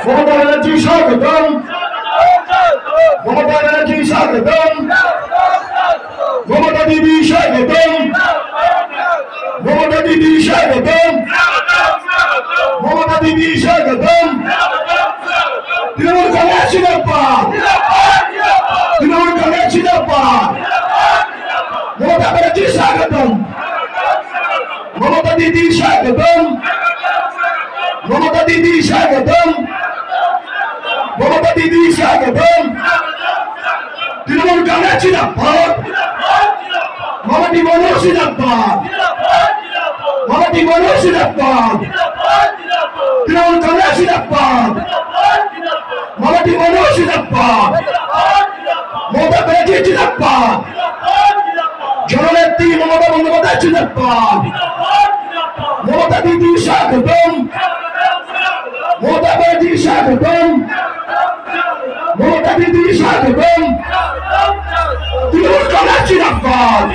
মমতা ব্যানার্জি স্বাগতম, মমতা ব্যানার্জি স্বাগতম, মমতা দিদি স্বাগতম, মমতা দিদি স্বাগতম, মমতা দিদি স্বাগতম। তৃণমূল কংগ্রেস জিন্দাবাদ, তৃণমূল কংগ্রেস জিন্দাবাদ। মমতা ব্যানার্জি স্বাগতম, মমতা দিদি স্বাগতম, মমতা দিদি স্বাগতম, মমতা দিদি স্বাগতম। তৃণমূল কংগ্রেস জিন্দাবাদ, মমতা মনোজ জিন্দাবাদ, মমতা মনোজ জিন্দাবাদ। তৃণমূল কংগ্রেস জিন্দাবাদ, মমতা মনোজ জিন্দাবাদ, মমতা ব্যানার্জি জিন্দাবাদ। জননেত্রী মমতা বন্দ্যোপাধ্যায় জিন্দাবাদ। মমতা দিদি স্বাগতম, মমতা ব্যানার্জি স্বাগতম, মমতা দিদি স্বাগতম। তৃণমূল কংগ্রেস জিন্দাবাদ,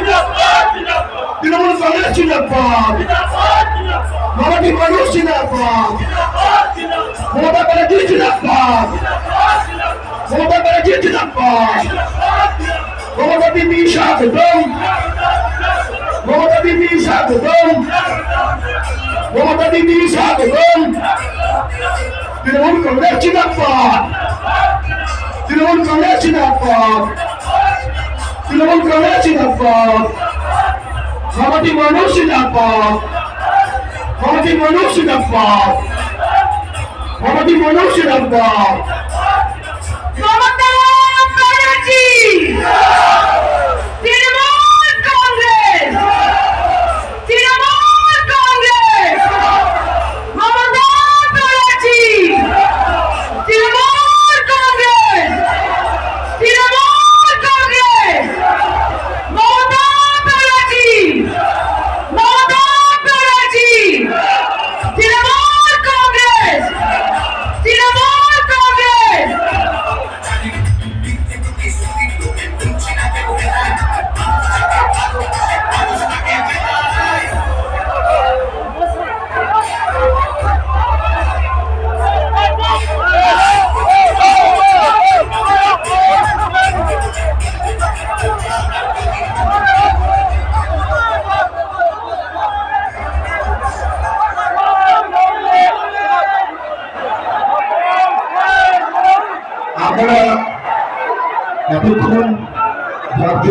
তৃণমূল কংগ্রেস জিন্দাবাদ। মমতা মানুষ জিন্দাবাদ, মমতা ব্যানার্জি জিন্দাবাদ, মমতা ব্যানার্জি জিন্দাবাদ। মমতা দিদি স্বাগতম, মমতা দিদি স্বাগতম, মমতা দিদি স্বাগতম। তৃণমূল কংগ্রেস জিন্দাবাদ, তৃণমূল কংগ্রেস জিন্দাবাদ, তৃণমূল কংগ্রেস জিন্দাবাদ। মমতা মানুষ জিন্দাবাদ, মমতা মানুষ জিন্দাবাদ, মমতা মানুষ জিন্দাবাদ। মমতা ব্যানার্জি